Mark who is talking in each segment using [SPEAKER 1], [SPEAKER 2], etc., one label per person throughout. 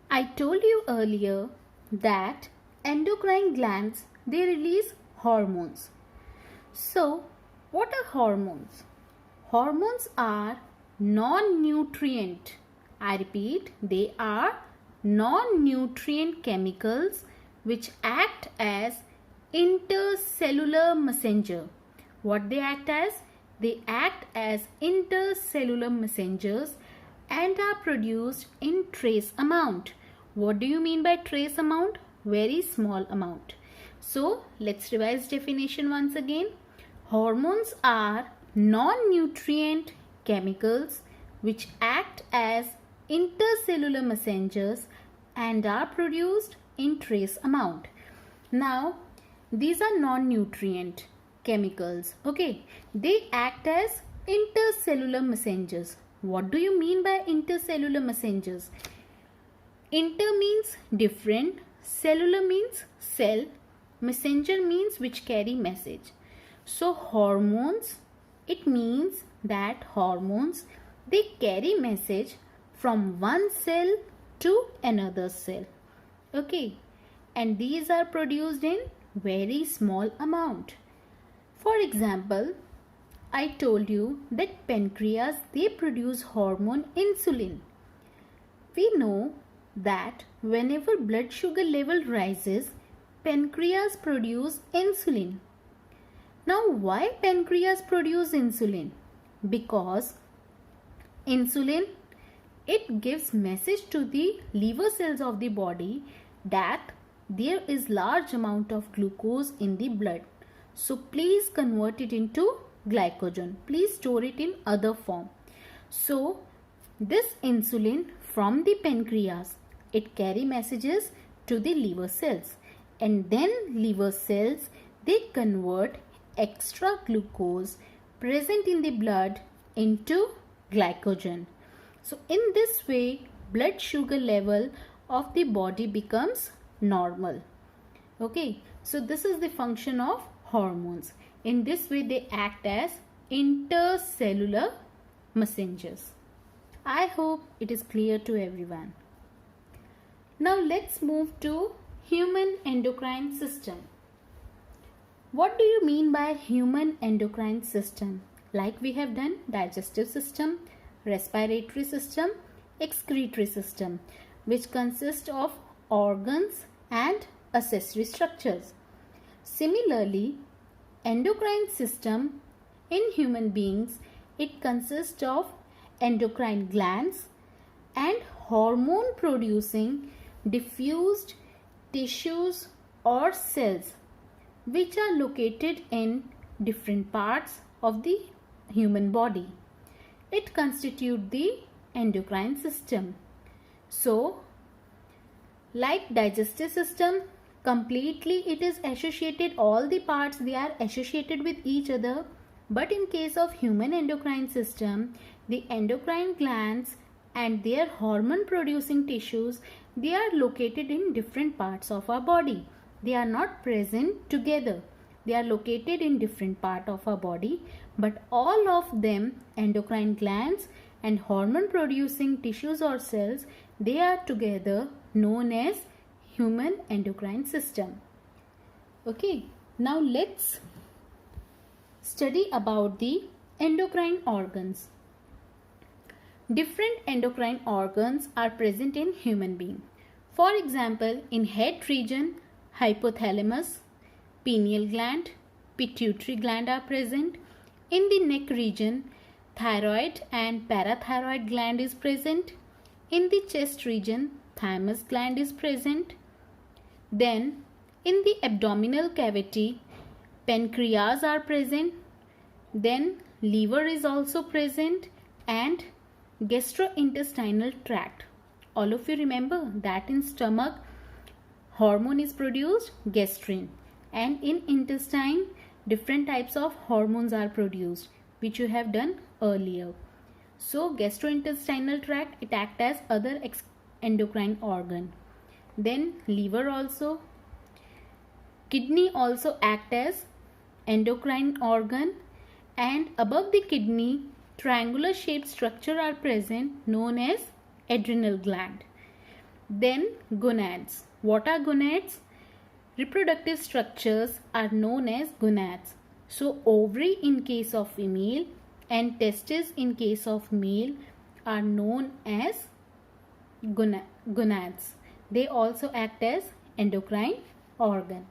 [SPEAKER 1] I told you earlier that endocrine glands, they release hormones. So, what are hormones? Hormones are non-nutrient. I repeat, they are non-nutrient chemicals which act as intercellular messenger. What they act as? They act as intercellular messengers and are produced in trace amount. What do you mean by trace amount? Very small amount. So let's revise definition once again. Hormones are non-nutrient chemicals which act as intercellular messengers and are produced in trace amount. Now these are non-nutrient chemicals. Okay, they act as intercellular messengers. What do you mean by intercellular messengers? Inter means different, cellular means cell, messenger means which carry message. So hormones, it means that hormones, they carry message from one cell to another cell. Okay, and these are produced in very small amount. For example, I told you that pancreas, they produce hormone insulin. We know that whenever blood sugar level rises, pancreas produce insulin. Now why pancreas produce insulin? Because insulin, it gives message to the liver cells of the body that there is large amount of glucose in the blood. So please convert it into glycogen. Please store it in other form. So this insulin from the pancreas, it carry messages to the liver cells, and then liver cells, they convert extra glucose present in the blood into glycogen. So in this way, blood sugar level of the body becomes normal. Okay, so this is the function of hormones. In this way, they act as intercellular messengers. I hope it is clear to everyone. Now let's move to human endocrine system. What do you mean by human endocrine system? Like we have done digestive system, respiratory system, excretory system, which consist of organs and accessory structures. Similarly, endocrine system in human beings, it consists of endocrine glands and hormone producing diffused tissues or cells which are located in different parts of the human body. It constitutes the endocrine system. So, like digestive system, completely it is associated, all the parts, they are associated with each other. But in case of human endocrine system, the endocrine glands and their hormone producing tissues, they are located in different parts of our body. They are not present together. They are located in different part of our body, but all of them, endocrine glands and hormone producing tissues or cells, they are together known as human endocrine system. Okay, now let's study about the endocrine organs. Different endocrine organs are present in human being. For example, in head region, hypothalamus, pineal gland, pituitary gland are present. In the neck region, thyroid and parathyroid gland is present. In the chest region, thymus gland is present. Then, in the abdominal cavity, pancreas are present. Then, liver is also present and gastrointestinal tract. All of you remember that in stomach, hormone is produced, gastrin, and in intestine, different types of hormones are produced, which you have done earlier. So gastrointestinal tract, it acts as other endocrine organ. Then liver also, kidney also act as endocrine organ, and above the kidney, triangular shaped structure are present known as adrenal gland. Then gonads. What are gonads? Reproductive structures are known as gonads. So ovary in case of female and testes in case of male are known as gonads. They also act as endocrine organ.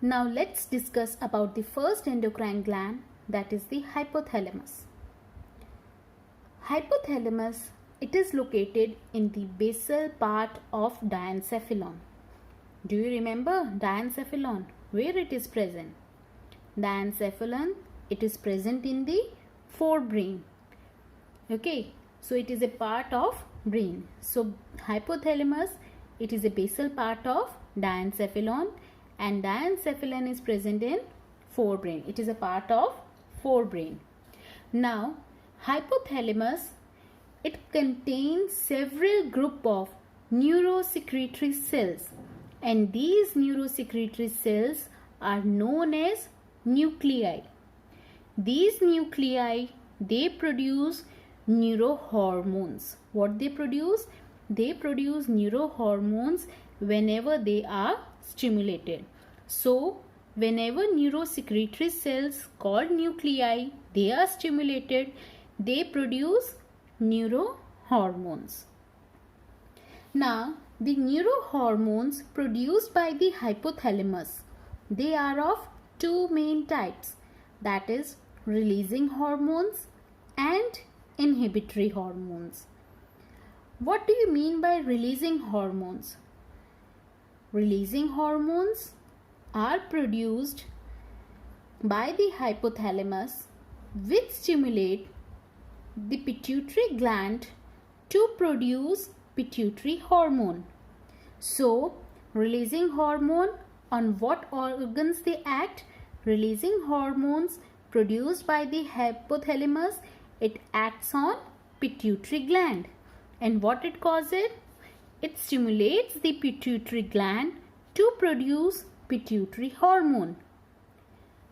[SPEAKER 1] Now let's discuss about the first endocrine gland, that is the hypothalamus. Hypothalamus, it is located in the basal part of diencephalon. Do you remember diencephalon? Where it is present? Diencephalon, it is present in the forebrain. Okay, so it is a part of brain. So hypothalamus, it is a basal part of diencephalon, and diencephalon is present in forebrain. It is a part of forebrain. Now hypothalamus, it contains several group of neurosecretory cells, and these neurosecretory cells are known as nuclei. These nuclei, they produce neurohormones. What they produce? They produce neurohormones whenever they are stimulated. So whenever neurosecretory cells called nuclei, they are stimulated, they produce neurohormones. Now the neurohormones produced by the hypothalamus, they are of two main types, that is releasing hormones and inhibitory hormones. What do you mean by releasing hormones? Releasing hormones are produced by the hypothalamus which stimulate the pituitary gland to produce pituitary hormone. So releasing hormone, on what organs they act? Releasing hormones produced by the hypothalamus, it acts on pituitary gland, and what it causes? It stimulates the pituitary gland to produce pituitary hormone.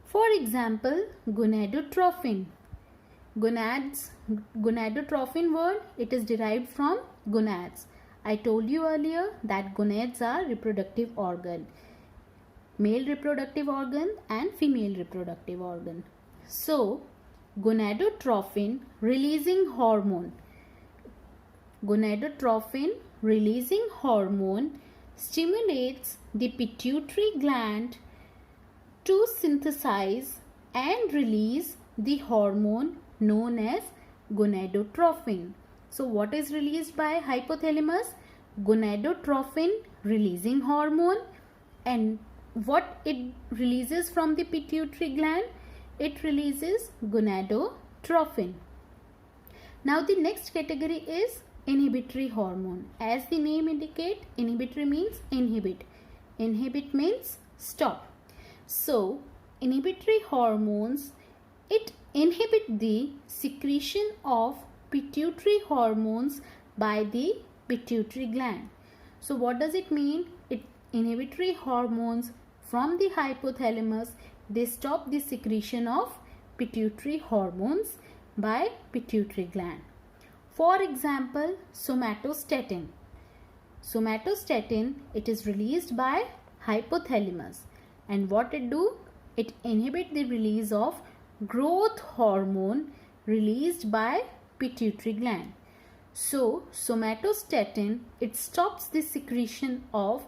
[SPEAKER 1] For example, gonadotrophin. Gonadotrophin word, it is derived from gonads. I told you earlier that gonads are reproductive organ, male reproductive organ and female reproductive organ. So gonadotrophin releasing hormone. Gonadotrophin releasing hormone stimulates the pituitary gland to synthesize and release the hormone known as gonadotrophin. So what is released by hypothalamus? Gonadotrophin releasing hormone. And what it releases from the pituitary gland? It releases gonadotrophin. Now the next category is inhibitory hormone. As the name indicates, inhibitory means inhibit. Inhibit means stop. So inhibitory hormones, it inhibit the secretion of pituitary hormones by the pituitary gland. So what does it mean? It inhibitory hormones from the hypothalamus, they stop the secretion of pituitary hormones by pituitary gland. For example, somatostatin. Somatostatin, it is released by hypothalamus, and what it do? It inhibit the release of growth hormone released by pituitary gland. So somatostatin, it stops the secretion of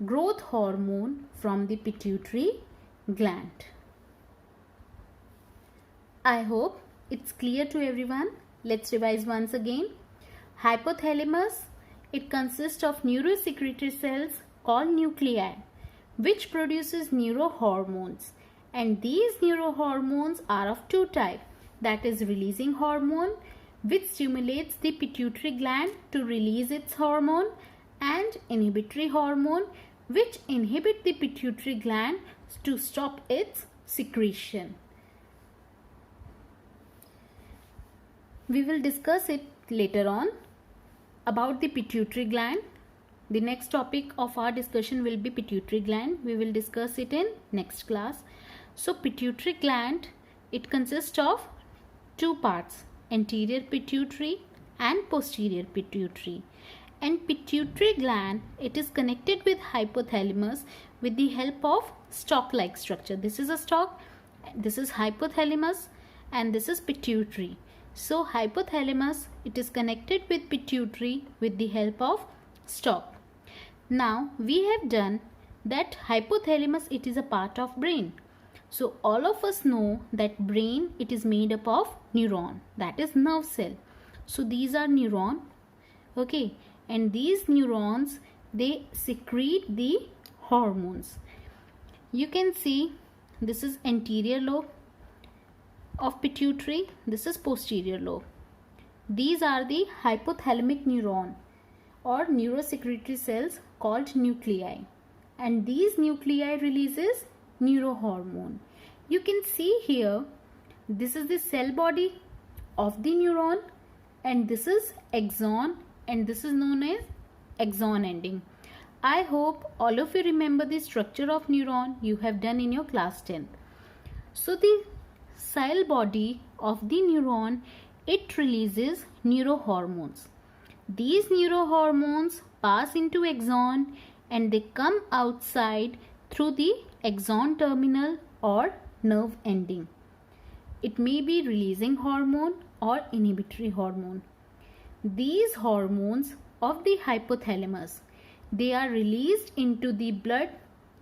[SPEAKER 1] growth hormone from the pituitary gland. I hope it's clear to everyone. Let's revise once again. Hypothalamus, it consists of neurosecretory cells called nuclei which produces neurohormones, and these neurohormones are of two types, that is releasing hormone which stimulates the pituitary gland to release its hormone, and inhibitory hormone which inhibit the pituitary gland to stop its secretion. We will discuss it later on about the pituitary gland. The next topic of our discussion will be pituitary gland. We will discuss it in next class. So pituitary gland, it consists of two parts, anterior pituitary and posterior pituitary. And pituitary gland, it is connected with hypothalamus with the help of stalk-like structure. This is a stalk, this is hypothalamus, and this is pituitary. So hypothalamus, it is connected with pituitary with the help of stalk. Now we have done that hypothalamus, it is a part of brain. So all of us know that brain, it is made up of neuron, that is nerve cell. So these are neuron, okay, and these neurons, they secrete the hormones. You can see this is anterior lobe of pituitary, this is posterior lobe. These are the hypothalamic neuron or neurosecretory cells called nuclei, and these nuclei releases neurohormone. You can see here, this is the cell body of the neuron, and this is axon, and this is known as axon ending. I hope all of you remember the structure of neuron you have done in your class 10th. So the cell body of the neuron, it releases neurohormones. These neurohormones pass into axon and they come outside through the axon terminal or nerve ending. It may be releasing hormone or inhibitory hormone. These hormones of the hypothalamus, they are released into the blood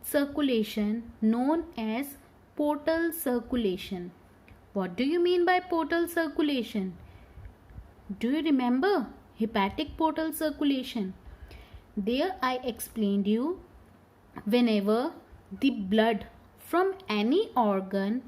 [SPEAKER 1] circulation known as portal circulation. What do you mean by portal circulation? Do you remember hepatic portal circulation? There I explained you, whenever the blood from any organ,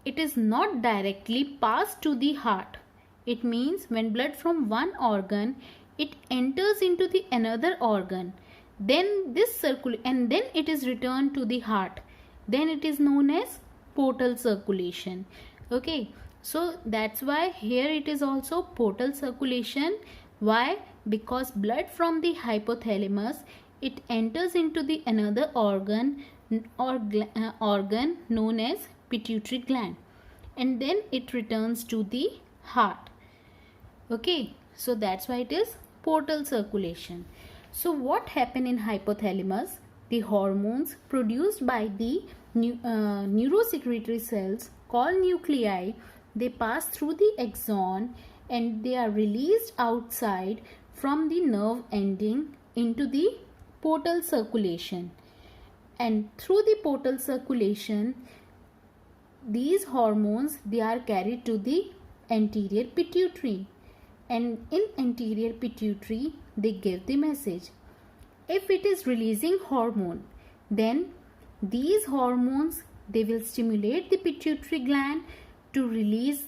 [SPEAKER 1] it is not directly passed to the heart. It means when blood from one organ, it enters into the another organ, then this and then it is returned to the heart. Then it is known as portal circulation. Okay, so that's why here it is also portal circulation. Why? Because blood from the hypothalamus, it enters into the another organ or organ known as pituitary gland, and then it returns to the heart. Okay, so that's why it is portal circulation. So what happen in hypothalamus? The hormones produced by the neurosecretory cells called nuclei, they pass through the axon and they are released outside from the nerve ending into the portal circulation. And through the portal circulation, these hormones, they are carried to the anterior pituitary, and in anterior pituitary they give the message. If it is releasing hormone, then these hormones, they will stimulate the pituitary gland to release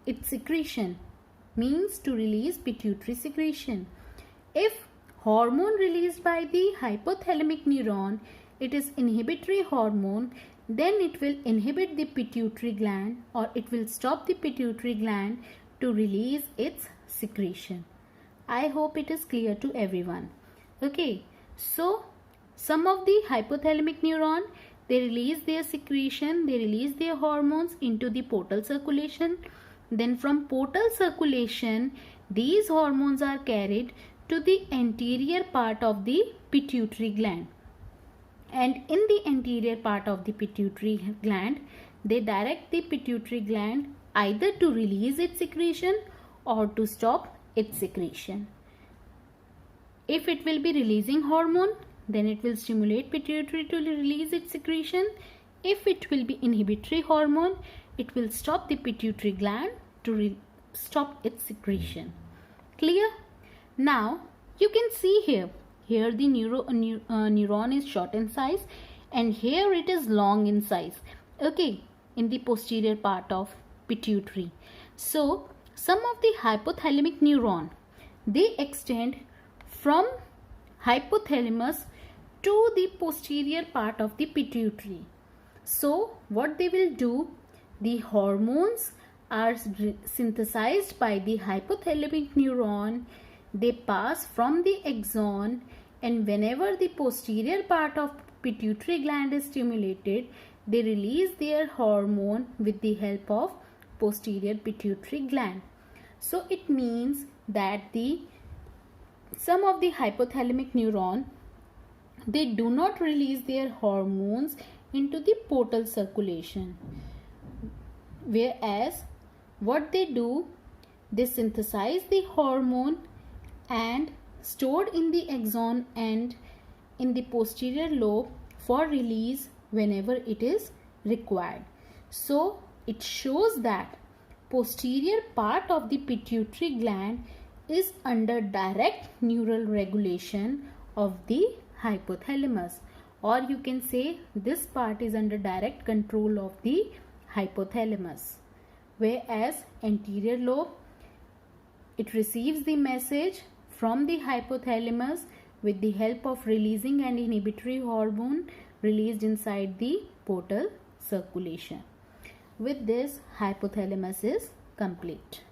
[SPEAKER 1] its secretion, means to release pituitary secretion. If hormone released by the hypothalamic neuron, it is inhibitory hormone, then it will inhibit the pituitary gland, or it will stop the pituitary gland to release its secretion. I hope it is clear to everyone. Okay, so some of the hypothalamic neuron, they release their secretion, they release their hormones into the portal circulation. Then from portal circulation, these hormones are carried to the anterior part of the pituitary gland. And in the anterior part of the pituitary gland, they direct the pituitary gland either to release its secretion or to stop its secretion. If it will be releasing hormone, then it will stimulate pituitary to release its secretion. If it will be inhibitory hormone, it will stop the pituitary gland to stop its secretion. Clear? Now you can see here the neuron is short in size, and here it is long in size. Okay, in the posterior part of pituitary. So some of the hypothalamic neuron, they extend from hypothalamus to the posterior part of the pituitary. So what they will do, the hormones are synthesized by the hypothalamic neuron. They pass from the axon, and whenever the posterior part of pituitary gland is stimulated, they release their hormone with the help of posterior pituitary gland. So it means that some of the hypothalamic neuron, they do not release their hormones into the portal circulation, whereas what they do, they synthesize the hormone and stored in the axon and in the posterior lobe for release whenever it is required. So it shows that posterior part of the pituitary gland is under direct neural regulation of the hypothalamus, or you can say this part is under direct control of the hypothalamus, whereas anterior lobe, it receives the message from the hypothalamus with the help of releasing an inhibitory hormone released inside the portal circulation. With this, hypothalamus is complete.